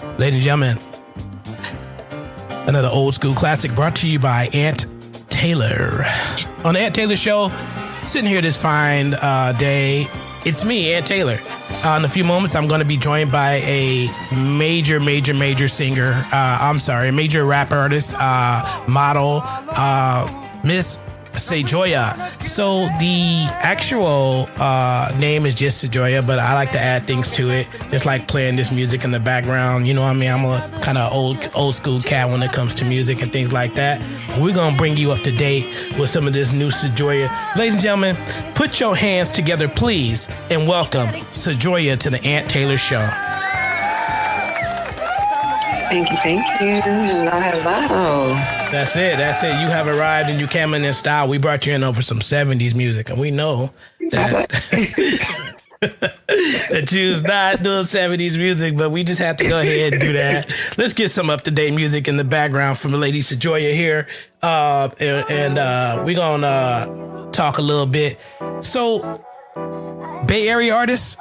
Ladies and gentlemen, another old school classic brought to you by Aunt Taylor. On the Aunt Taylor Show, sitting here this fine day, it's me, Aunt Taylor. In a few moments, I'm going to be joined by a major singer. Major rap artist, model, Miss Sejoya. So the actual name is just Sejoya, but I like to add things to it, just like playing this music in the background. You know what I mean? I'm a kind of old school cat when it comes to music and things like that. We're going to bring you up to date with some of this new Sejoya. Ladies and gentlemen, put your hands together, please, and welcome Sejoya to the Aunt Taylor Show. Thank you. Hello. That's it. You have arrived and you came in style. We brought you in over some 70s music, and we know that that you's not doing 70s music, but we just have to go ahead and do that. Let's get some up-to-date music in the background from the lady Sejoya here, and we're going to talk a little bit. So, Bay Area artists?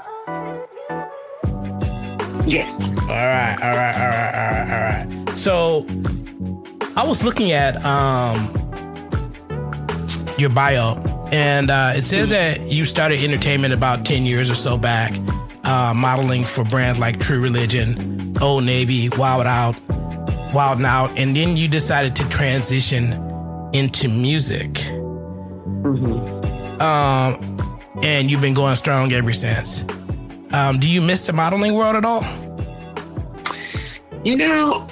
Yes. All right. So, I was looking at your bio, and it says that you started entertainment about 10 years or so back, modeling for brands like True Religion, Old Navy, Wild 'N Out, and then you decided to transition into music. Mm-hmm. And you've been going strong ever since. Do you miss the modeling world at all? You know,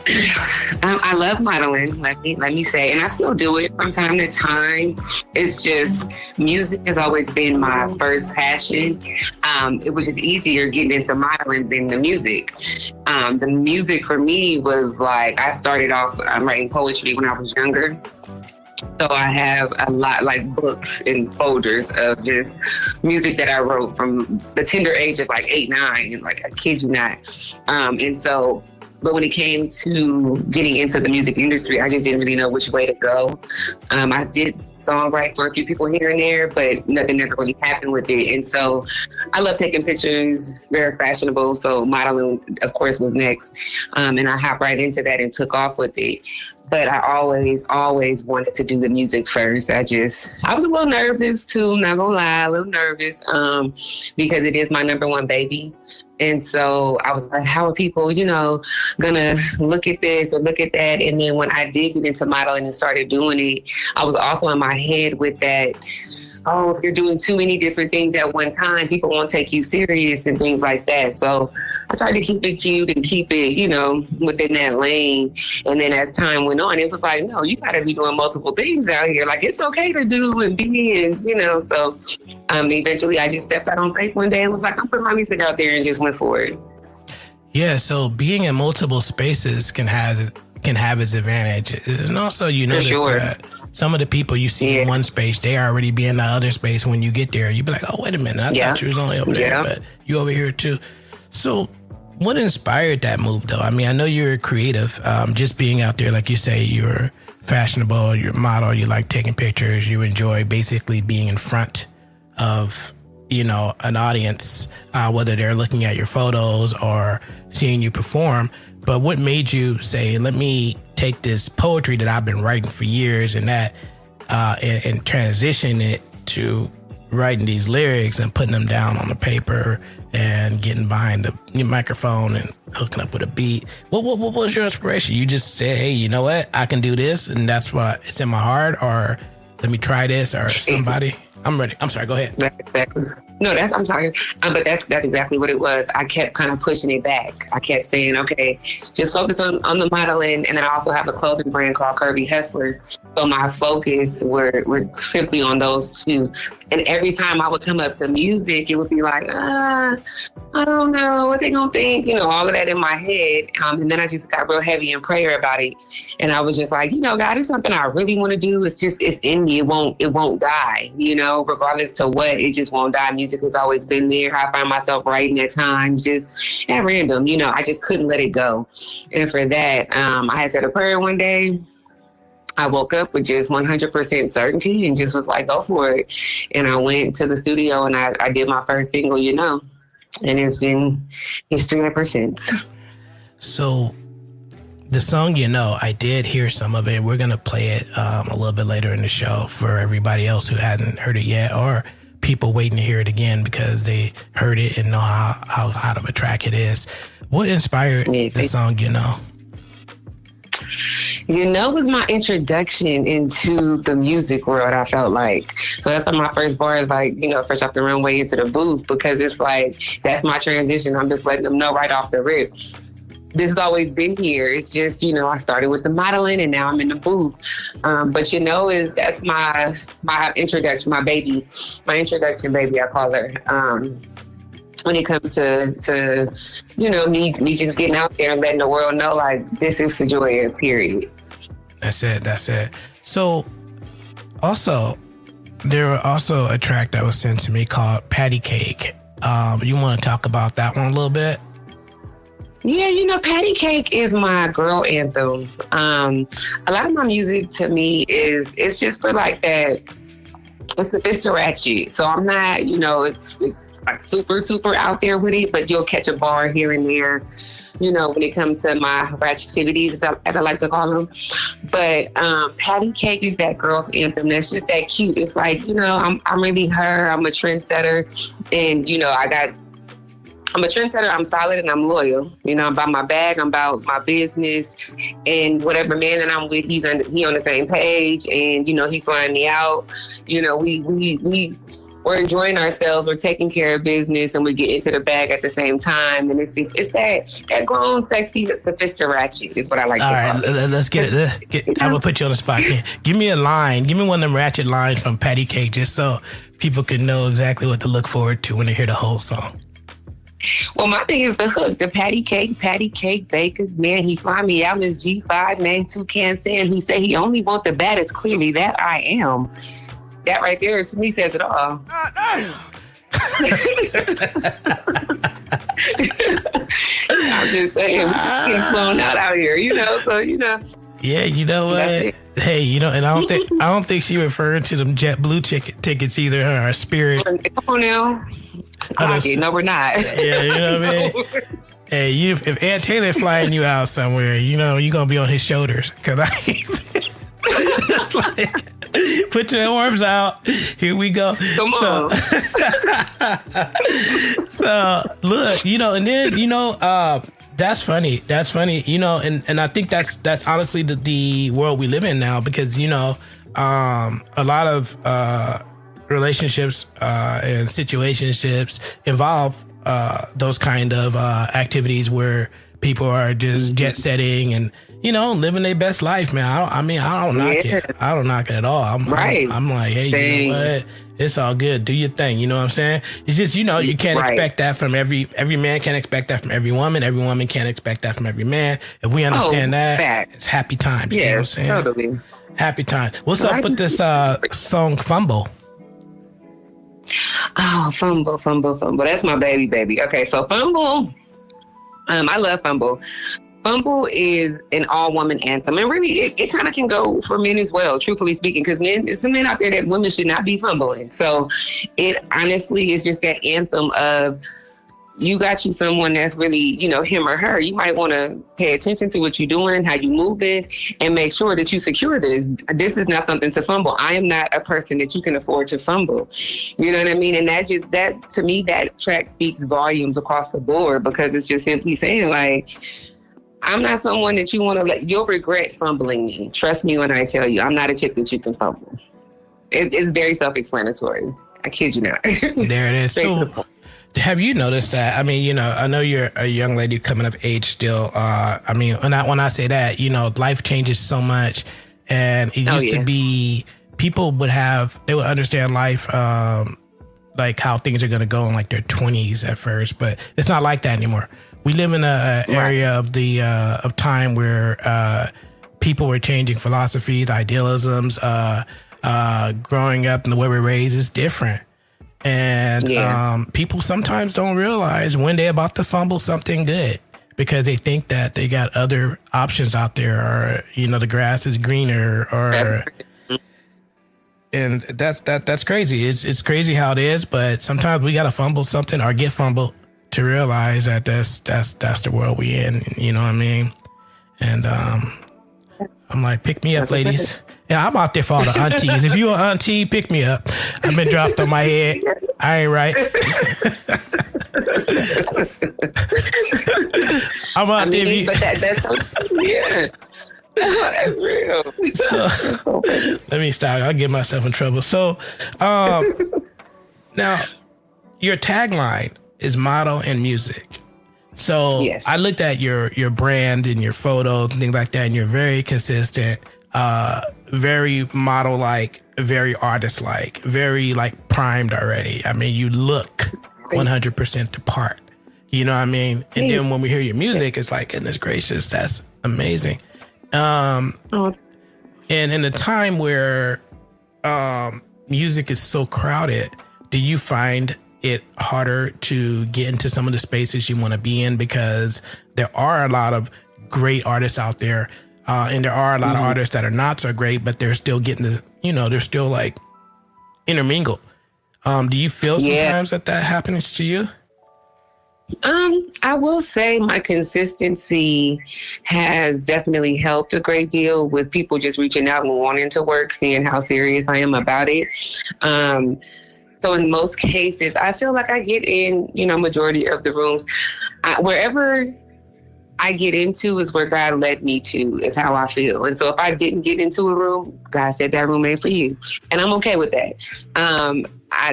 I love modeling, let me say, and I still do it from time to time. It's just music has always been my first passion. It was just easier getting into modeling than the music. The music for me was like, I started off writing poetry when I was younger. So I have a lot, like books and folders of just music that I wrote from the tender age of like 8, 9, and like, I kid you not. But when it came to getting into the music industry, I just didn't really know which way to go. I did songwrite for a few people here and there, but nothing ever really happened with it. And so I love taking pictures, very fashionable. So modeling, of course, was next. And I hopped right into that and took off with it. But I always wanted to do the music first. I was a little nervous too, not gonna lie, a little nervous, because it is my number one baby. And so I was like, how are people, gonna look at this or look at that? And then when I did get into modeling and started doing it, I was also in my head with that, if you're doing too many different things at one time, people won't take you serious and things like that. So I tried to keep it cute and keep it, within that lane. And then as time went on, it was like, no, you got to be doing multiple things out here. Like, it's okay to do and be, and, so eventually I just stepped out on faith one day and was like, I'm putting my music out there and just went for it. Yeah. So being in multiple spaces can have its advantage. And also, notice that some of the people you see in one space, they already be in the other space. When you get there, you be like, oh, wait a minute. I thought you was only over there, but you over here too. So what inspired that move, though? I mean, I know you're creative. Just being out there, like you say, you're fashionable, you're a model, you like taking pictures, you enjoy basically being in front of, an audience, whether they're looking at your photos or seeing you perform. But what made you say, let me take this poetry that I've been writing for years and that and transition it to writing these lyrics and putting them down on the paper and getting behind the microphone and hooking up with a beat? What was your inspiration? You just said, hey, you know what? I can do this, and that's what it's in my heart, or let me try this, or somebody. I'm ready. I'm sorry. Go ahead. That's exactly. No, I'm sorry. But that's exactly what it was. I kept kind of pushing it back. I kept saying, okay, just focus on the modeling. And then I also have a clothing brand called Curvy Hustler. So my focus were simply on those two. And every time I would come up to music, it would be like, I don't know what they gonna think, all of that in my head. And then I just got real heavy in prayer about it. And I was just like, God, it's something I really want to do. It's in me. It won't die, regardless to what, it just won't die. Music has always been there. I find myself writing at times, just at random, I just couldn't let it go. And for that, I had said a prayer one day. I woke up with just 100% certainty and just was like, go for it. And I went to the studio and I did my first single, and it's been history ever since. So the song, I did hear some of it. We're going to play it a little bit later in the show for everybody else who hasn't heard it yet, or people waiting to hear it again because they heard it and know how hot of a track it is. What inspired the song, Was my introduction into the music world, I felt like. So that's why my first bar is like, fresh off the runway into the booth, because it's like, that's my transition. I'm just letting them know right off the rip. This has always been here. It's just, I started with the modeling and now I'm in the booth. But that's my introduction, my introduction baby, I call her. When it comes to me just getting out there and letting the world know, like, this is Sejoya, period. That's it. So also, there was also a track that was sent to me called Patty Cake. You want to talk about that one a little bit? Yeah, Patty Cake is my girl anthem. A lot of my music to me it's just for like that. It's ratchet. So I'm not, it's like super, super out there with it, but you'll catch a bar here and there, when it comes to my ratchetivities, as I like to call them. But Patty Cake is that girl's anthem. That's just that cute. It's like, I'm really her. I'm a trendsetter. And, I'm a trendsetter. I'm solid and I'm loyal. I'm about my bag. I'm about my business, and whatever man that I'm with, he on the same page, and he's flying me out. We're enjoying ourselves. We're taking care of business, and we get into the bag at the same time. And it's that grown, sexy, sophisticated ratchet is what I like. All right, let's get it. I'm gonna put you on the spot. Give me a line. Give me one of them ratchet lines from Patty Cake, just so people can know exactly what to look forward to when they hear the whole song. Well, my thing is the hook, the Patty Cake Bakers, man, he fly me out in his G5, man, Toucan Sam. He say he only want the baddest, clearly that I am. That right there, to me, says it all. I'm just saying, we getting flown out here, so, Yeah, you know what? Hey, and I don't think she referring to them JetBlue tickets either, or Spirit. Come on now. No, we're not. Yeah, you know what I mean? Hey, if Aunt Taylor flying you out somewhere, you're going to be on his shoulders. Because it's like, put your arms out. Here we go. Come on. So look, and then, that's funny. And I think that's honestly the world we live in now, because, a lot of relationships and situationships involve those kind of activities where people are just jet setting and living their best life, man. I don't knock it. I don't knock it at all. I'm like, hey, you know what? It's all good. Do your thing. You know what I'm saying? It's just, you can't expect that from every man can't expect that from every woman. Every woman can't expect that from every man. If we understand it's happy times. You know what I'm saying? Totally. Happy times. What's up with this song Fumble? Oh, Fumble. That's my baby. Okay, so Fumble. I love Fumble. Fumble is an all-woman anthem. And really, it kind of can go for men as well, truthfully speaking, because there's some men out there that women should not be fumbling. So it honestly is just that anthem of, you got you someone that's really, him or her. You might want to pay attention to what you're doing, how you moving, and make sure that you secure this. This is not something to fumble. I am not a person that you can afford to fumble. You know what I mean? And that to me, that track speaks volumes across the board, because it's just simply saying, like, I'm not someone that you want to you'll regret fumbling me. Trust me when I tell you, I'm not a chick that you can fumble. It's very self-explanatory. I kid you not. There it is. So, have you noticed that? I mean, I know you're a young lady coming of age still. When I say that, life changes so much, and it used to be people would understand life, like how things are going to go in like their 20s at first, but it's not like that anymore. We live in a area of of time where people were changing philosophies, idealisms, growing up, and the way we're raised is different. And people sometimes don't realize when they're about to fumble something good, because they think that they got other options out there, or the grass is greener, or and that's crazy. It's crazy how it is, but sometimes we gotta fumble something or get fumbled to to realize that that's the world we in. You know what I mean? And I'm like, pick me up, ladies. Yeah, I'm out there for all the aunties. If you an auntie, pick me up. I've been dropped on my head. I ain't right. I'm out there. But that's yeah. That's real. So, let me stop. I'll get myself in trouble. So, now your tagline is model and music. So yes. I looked at your brand and your photos and things like that, and you're very consistent, very model-like, very artist-like, very like primed already. I mean, you look 100% the part. You know what I mean? And then when we hear your music, it's like, goodness gracious, that's amazing. And in a time where music is so crowded, do you find it harder to get into some of the spaces you want to be in? Because there are a lot of great artists out there, and there are a lot of artists that are not so great, but they're still getting the, they're still like intermingled. Do you feel sometimes that happens to you? I will say my consistency has definitely helped a great deal with people just reaching out and wanting to work, seeing how serious I am about it. So in most cases, I feel like I get in, majority of the rooms. Wherever I get into is where God led me to, is how I feel. And so if I didn't get into a room, God said that room ain't for you. And I'm okay with that.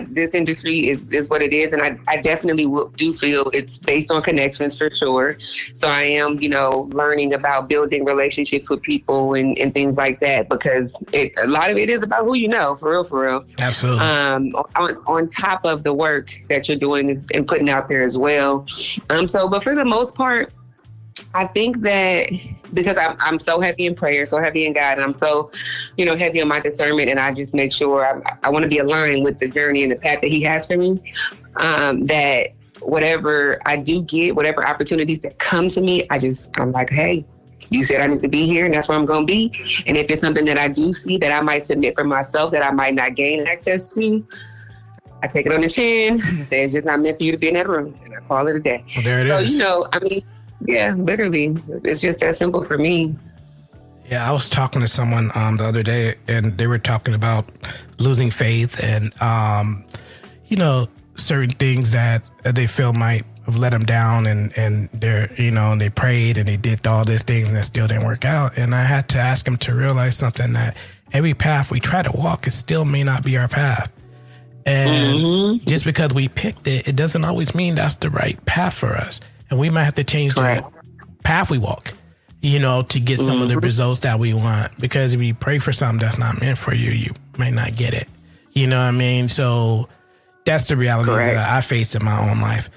This industry is what it is. And I definitely do feel it's based on connections for sure. So I am, learning about building relationships with people and things like that, because a lot of it is about who you know, for real. Absolutely. On top of the work that you're doing and putting out there as well. But for the most part, I think that because I'm so heavy in prayer, so heavy in God, and I'm so, heavy in my discernment, and I just make sure I want to be aligned with the journey and the path that He has for me, that whatever I do get, whatever opportunities that come to me, I'm like, hey, you said I need to be here, and that's where I'm going to be. And if it's something that I do see that I might submit for myself that I might not gain access to, I take it on the chin. I say it's just not meant for you to be in that room, and I call it a day. Well, there it is. Yeah, literally. It's just that simple for me. Yeah, I was talking to someone the other day, and they were talking about losing faith and, certain things that they feel might have let them down, and they're, and they prayed and they did all these things and it still didn't work out. And I had to ask them to realize something, that every path we try to walk, it still may not be our path. And just because we picked it, it doesn't always mean that's the right path for us. And we might have to change the path we walk, to get some of the results that we want. Because if you pray for something that's not meant for you, you might not get it. You know what I mean? So that's the reality that I face in my own life.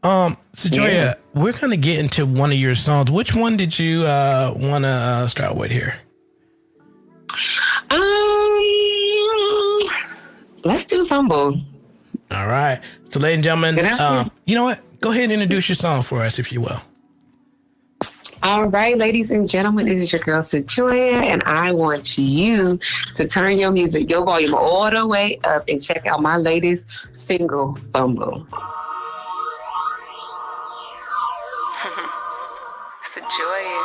Sejoya, we're going to get into one of your songs. Which one did you want to start with here? Let's do Fumble. All right. So, ladies and gentlemen, you know what? Go ahead and introduce your song for us, if you will. All right, ladies and gentlemen, this is your girl, Sejoya, and I want you to turn your volume all the way up and check out my latest single, Fumble. Sejoya.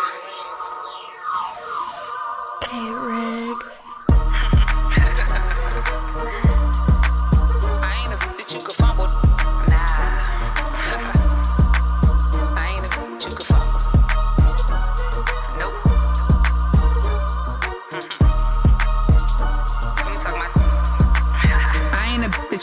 Hey, Rex.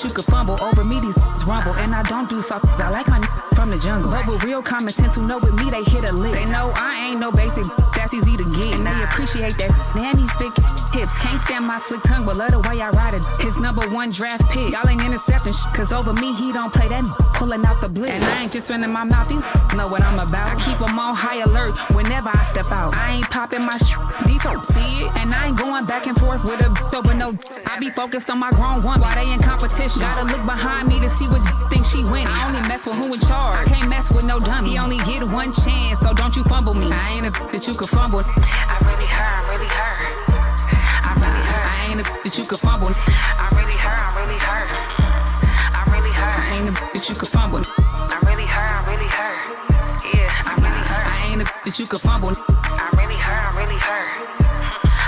You could fumble over me, these rumble, and I don't do soft. I like my from the jungle, but with real common sense, who know with me they hit a lick. They know I ain't no basic, that's easy to get, and they appreciate that. Man, these thick hips can't stand my slick tongue, but love the way I ride it. His #1 draft pick, y'all ain't intercepting cause over me he don't play that, pulling out the blitz. And I ain't just running my mouth, these know what I'm about. I keep them on high alert whenever I step out. I ain't popping my these hoes see it, and I ain't going back and forth with a over no. I be focused on my grown one while they in competition. Gotta look behind me to see which think she winning. I only mess with who in charge. I can't mess with no dummy. He only get one chance, so don't you fumble me. I ain't a that you could fumble. I really hurt. I ain't a that you could fumble. I really hurt. I ain't a that you could fumble. I really hurt. really hurt. Yeah, I really hurt. I ain't a that you could fumble. I really hurt. I really hurt.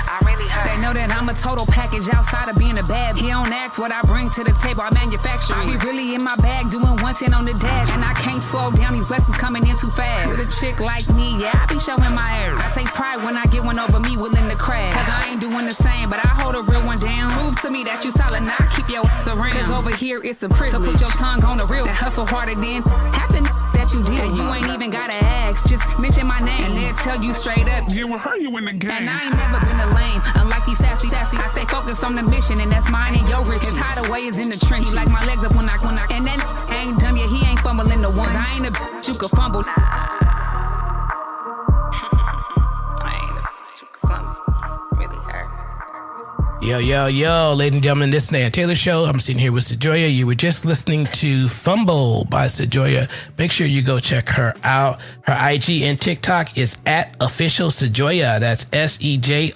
I really hurt. They know that I'm a total package outside of being a bad. He don't ask what I bring to the table, I manufacture. I be really in my bag doing 110 on the dash. And I can't slow down, these blessings coming in too fast. With a chick like me, yeah, I be showing my air. I take pride when I get one over me willing to crash. Cause I ain't doing the same, but I hold a real one down. Prove to me that you solid, now keep your around. Cause over here it's a privilege. So put your tongue on the real, that hustle harder than half the that you did. And you ain't even gotta ask, just mention my name. And they'll tell you straight up, you will hurt you in the game. and I ain't never been a lame. Unlike these sassy, I stay focused on the mission, and that's mine and your riches. His hideaway is in the trenches. He like my legs up when I, and then ain't done yet, he ain't fumbling the ones. I ain't a bitch you could fumble. I ain't a bitch you could fumble. Really hurt. Yo, ladies and gentlemen, this is the Nan Taylor Show. I'm sitting here with Sejoya. You were just listening to Fumble by Sejoya. Make sure you go check her out. Her IG and TikTok is at Official Sejoya. That's Sejoya.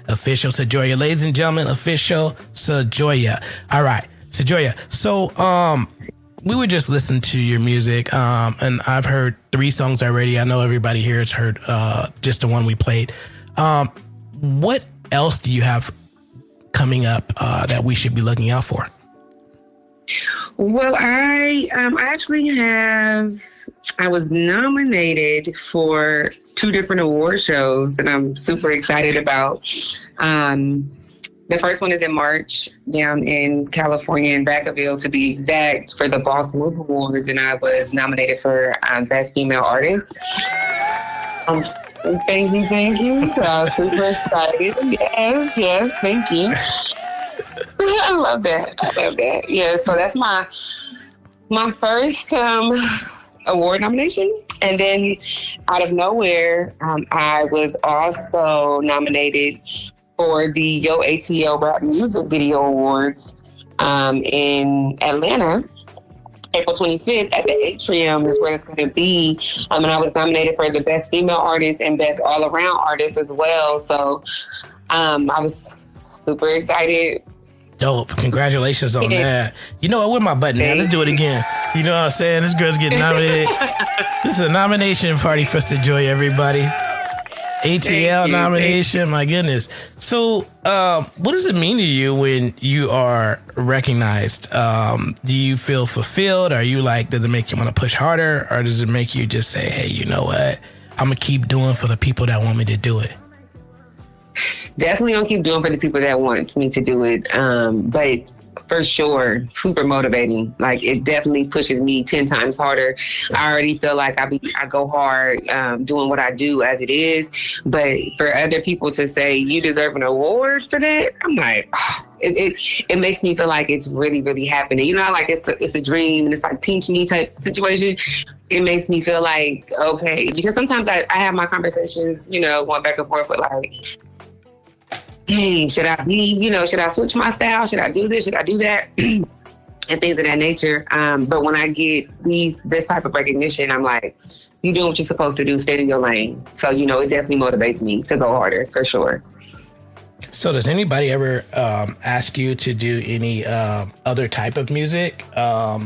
Official Sejoya. Ladies and gentlemen, Official Sejoya. All right, Sejoya. So, we were just listening to your music, and I've heard 3 songs already. I know everybody here has heard just the one we played. What else do you have coming up that we should be looking out for? Well, I was nominated for 2 different award shows that I'm super excited about. The first one is in March down in California, in Vacaville to be exact, for the Boss Move Awards, and I was nominated for Best Female Artist. Thank you. So I was super excited. Yes, thank you. I love that. Yeah, so that's my first award nomination. And then out of nowhere, I was also nominated for the Yo ATL Rap Music Video Awards in Atlanta. April 25th at the Atrium is where it's going to be. And I was nominated for the Best Female Artist and Best All-Around Artist as well. So I was super excited. Dope. Congratulations on that. You know what? Where my button now? Let's do it again. You know what I'm saying? This girl's getting nominated. This is a nomination party for Sejoya, everybody. ATL nomination, my goodness. So, what does it mean to you when you are recognized? Do you feel fulfilled? Are you like, does it make you want to push harder? Or does it make you just say, hey, you know what? I'm going to keep doing for the people that want me to do it? Definitely gonna keep doing for the people that want me to do it. But for sure, super motivating. Like, it definitely pushes me 10 times harder. I already feel like I go hard doing what I do as it is. But for other people to say you deserve an award for that, I'm like, it makes me feel like it's really, really happening. You know, like it's a dream and it's like pinch me type situation. It makes me feel like, okay, because sometimes I have my conversations, you know, going back and forth with like, hey, should I switch my style? Should I do this? Should I do that? And things of that nature. But when I get this type of recognition, I'm like, you doing what you're supposed to do, stay in your lane. So, you know, it definitely motivates me to go harder, for sure. So does anybody ever ask you to do any other type of music? Did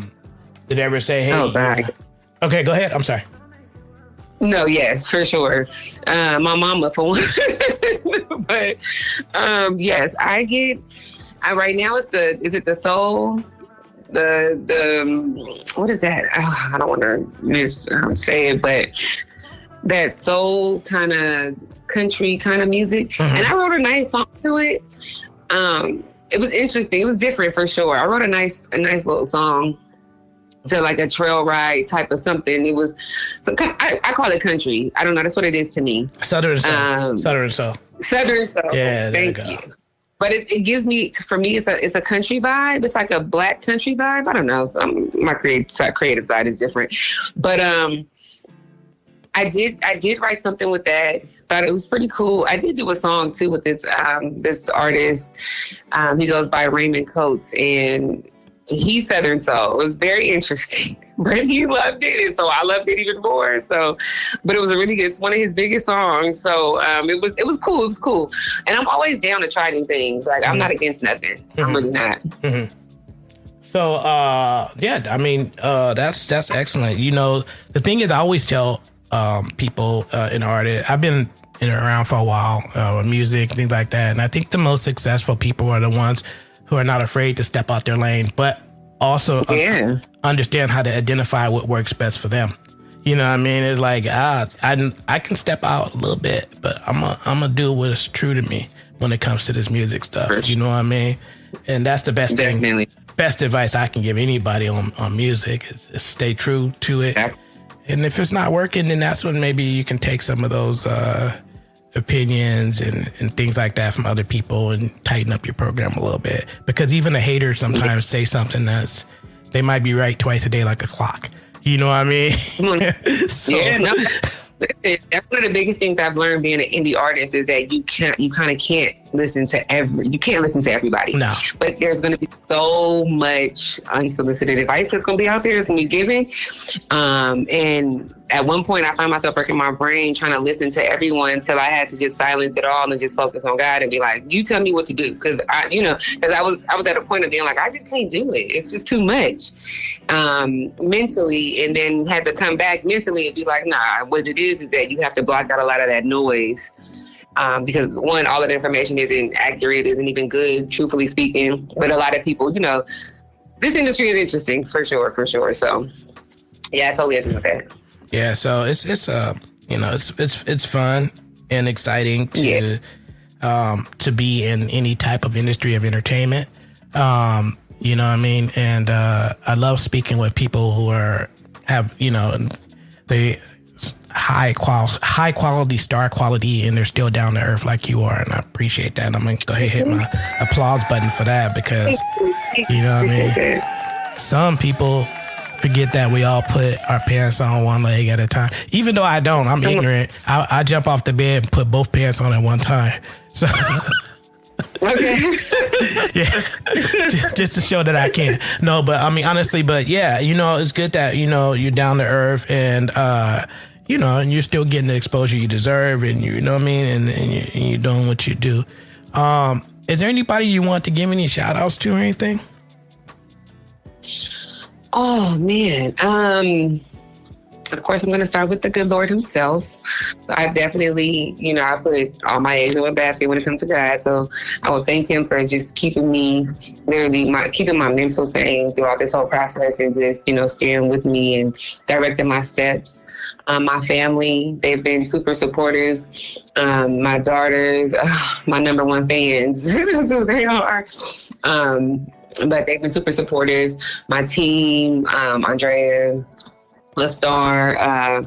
they ever say, hey? Oh, God. Okay, go ahead. I'm sorry. No, yes, for sure. My mama, for one. But yes, I get. Right now, is it the soul? The what is that? Oh, I don't want to say it, but that soul kind of country kind of music. Mm-hmm. And I wrote a nice song to it. It was interesting. It was different for sure. I wrote a nice little song to like a trail ride type of something. It was, I call it country. I don't know. That's what it is to me. Southern soul. Southern soul. Yeah, thank you. But it gives me, for me, it's a country vibe. It's like a black country vibe. I don't know. My creative side is different. But I did write something with that. Thought it was pretty cool. I did do a song too with this artist. He goes by Raymond Coates, and he's Southern soul. It was very interesting, but he loved it, and so I loved it even more. So, but it was a really good. It's one of his biggest songs. So it was cool. It was cool, and I'm always down to try new things. Like, I'm not against nothing. Mm-hmm. I'm really not. Mm-hmm. So, yeah, I mean, that's excellent. You know, the thing is, I always tell people in art, I've been around for a while with music, things like that. And I think the most successful people are the ones who are not afraid to step out their lane, but also understand how to identify what works best for them. You know what I mean? It's like, I can step out a little bit, but I'm gonna do what is true to me when it comes to this music stuff. Sure. You know what I mean? And that's the best thing. Best advice I can give anybody on music is stay true to it. Yeah. And if it's not working, then that's when maybe you can take some of those opinions and things like that from other people and tighten up your program a little bit. Because even the haters sometimes say something they might be right twice a day like a clock. You know what I mean? So, yeah, no, that's one of the biggest things I've learned being an indie artist is that you kind of can't listen to everybody. No. But there's going to be so much unsolicited advice that's going to be out there that's going to be given. And at one point I found myself working my brain trying to listen to everyone until I had to just silence it all and just focus on God and be like, you tell me what to do. Cause I was at a point of being like, I just can't do it. It's just too much mentally, and then had to come back mentally and be like, nah, what it is that you have to block out a lot of that noise. Because one, all of the information isn't accurate, isn't even good, truthfully speaking. But a lot of people, this industry is interesting for sure. So yeah, I totally agree with that. Yeah, so it's fun and exciting to be in any type of industry of entertainment. You know what I mean? And I love speaking with people who have they high quality, star quality, and they're still down to earth like you are, and I appreciate that. And I'm gonna go ahead and hit my applause button for that, because you know what I mean. Some people forget that we all put our pants on one leg at a time. Even though I don't, I'm ignorant. I jump off the bed and put both pants on at one time. So. Okay. Yeah, just to show that I can. No, but I mean honestly, but yeah, it's good that you're down to earth and and you're still getting the exposure you deserve, and you know what I mean, and you're doing what you do. Is there anybody you want to give any shout outs to or anything? Oh man. Of course, I'm going to start with the good Lord himself. I definitely, I put all my eggs in one basket when it comes to God. So I will thank him for just keeping me, keeping my mental sane throughout this whole process, and just, staying with me and directing my steps. My family, they've been super supportive. My daughters, my number one fans, that's who they are. But they've been super supportive. My team, Andrea, the star, I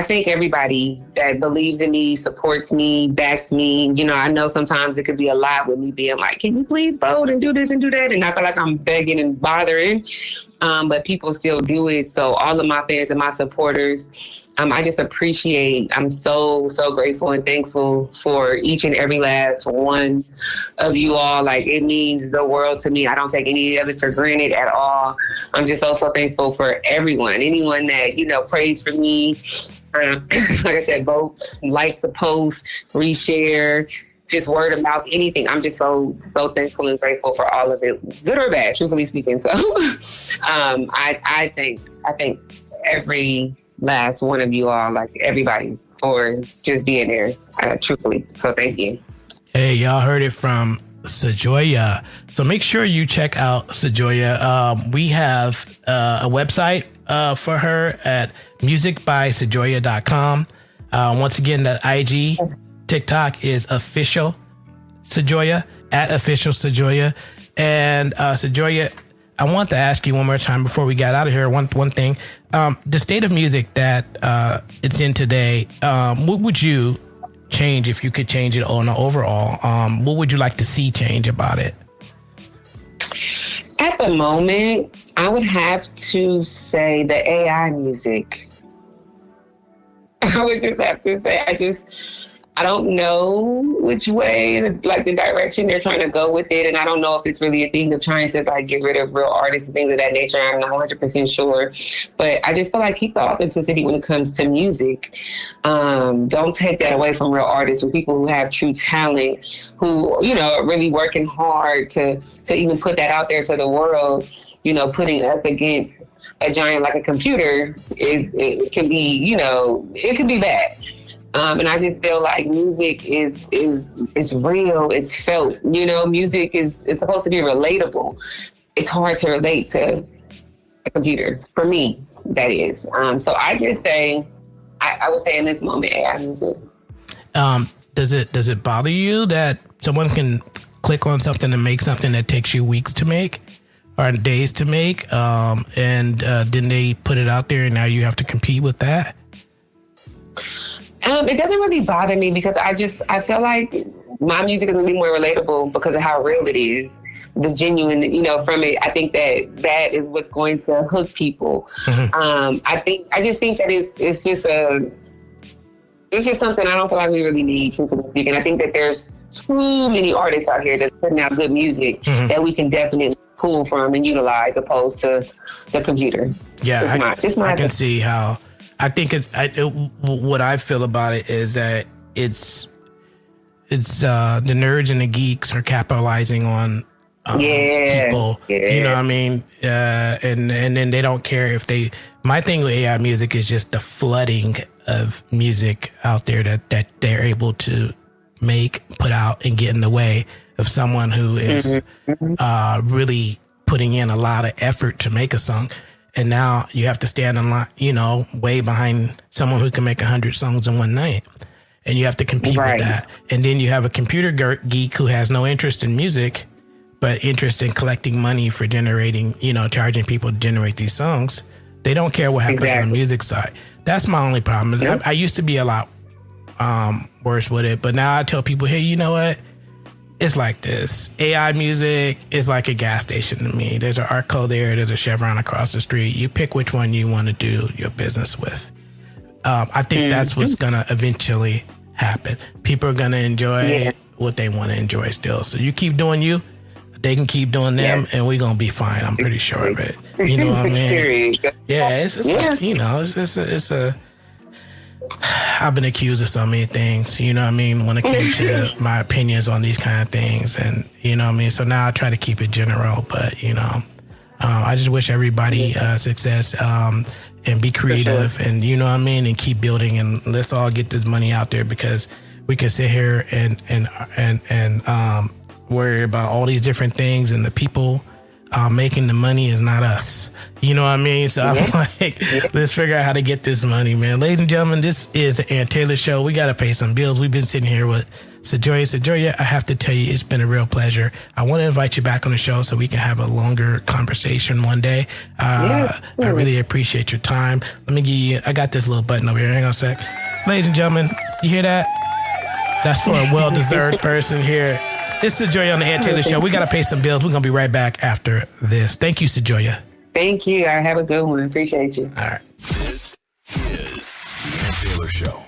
think everybody that believes in me, supports me, backs me. I know sometimes it could be a lot with me being like, can you please vote and do this and do that? And I feel like I'm begging and bothering, but people still do it. So all of my fans and my supporters, I just appreciate, I'm so, so grateful and thankful for each and every last one of you all. Like, it means the world to me. I don't take any of it for granted at all. I'm just also thankful for everyone, anyone that, prays for me. Like I said, vote, like the post, reshare, just word of mouth, anything. I'm just so, so thankful and grateful for all of it, good or bad, truthfully speaking. So I thank every last one of you all, like everybody, for just being there, truthfully. So thank you. Hey, y'all heard it from Sejoya. So make sure you check out Sejoya. We have a website for her at musicbysejoya.com. Once again, that IG, TikTok is official Sejoya, at official Sejoya. And Sejoya, I want to ask you one more time before we got out of here, one thing. The state of music that it's in today, what would you change if you could change it on an overall? What would you like to see change about it? At the moment, I would have to say the AI music. I would just have to say, I don't know which way, like the direction they're trying to go with it. And I don't know if it's really a thing of trying to like get rid of real artists and things of that nature. I'm not 100% sure. But I just feel like keep the authenticity when it comes to music. Don't take that away from real artists or people who have true talent, who, you know, are really working hard to even put that out there to the world. You know, putting us against a giant like a computer, it can be, you know, it can be bad. And I just feel like music is real. It's felt. You know, music is supposed to be relatable. It's hard to relate to a computer for me. That is. So I just say, I would say in this moment, AI music. Does it bother you that someone can click on something and make something that takes you weeks to make or days to make, and then they put it out there and now you have to compete with that? It doesn't really bother me because I feel like my music is going to be more relatable because of how real it is. The genuine, you know, from it. I think that is what's going to hook people. Mm-hmm. I just think that it's just something I don't feel like we really need, truthfully speaking. I think that there's too many artists out here that's putting out good music mm-hmm. that we can definitely pull from and utilize opposed to the computer. Yeah, I can see how. I think what I feel about it is that it's the nerds and the geeks are capitalizing on people. Yeah. You know what I mean? And then they don't care if they. My thing with AI music is just the flooding of music out there that they're able to make, put out, and get in the way of someone who is really putting in a lot of effort to make a song. And now you have to stand in line, you know, way behind someone who can make 100 songs in one night. And you have to compete with that. And then you have a computer geek who has no interest in music, but interest in collecting money for generating, you know, charging people to generate these songs. They don't care what happens on the music side. That's my only problem. Yep. I used to be a lot worse with it, but now I tell people, hey, you know what? It's like this. AI music is like a gas station to me. There's an Arco there. There's a Chevron across the street. You pick which one you want to do your business with. I think that's what's going to eventually happen. People are going to enjoy what they want to enjoy still. So you keep doing you. They can keep doing them, and we're going to be fine. I'm pretty sure of it. You know what I mean? Yeah, it's like, you know, it's a... I've been accused of so many things, you know what I mean, when it came to my opinions on these kind of things. And, you know what I mean? So now I try to keep it general, but, you know, I just wish everybody success and be creative and, you know what I mean, and keep building. And let's all get this money out there because we can sit here and worry about all these different things, and the people making the money is not us. You know what I mean? So I'm like, let's figure out how to get this money, man. Ladies and gentlemen, this is the Aaron Taylor Show. We got to pay some bills. We've been sitting here with Sejoya. Sejoya, I have to tell you, it's been a real pleasure. I want to invite you back on the show so we can have a longer conversation one day. I really appreciate your time. Let me give you, I got this little button over here. Hang on a sec. Ladies and gentlemen, you hear that? That's for a well-deserved person here. It's Sejoya on the Aaron Taylor Show. We got to pay some bills. We're going to be right back after this. Thank you, Sejoya. Thank you. I have a good one. Appreciate you. All right. This is the Aaron Taylor Show.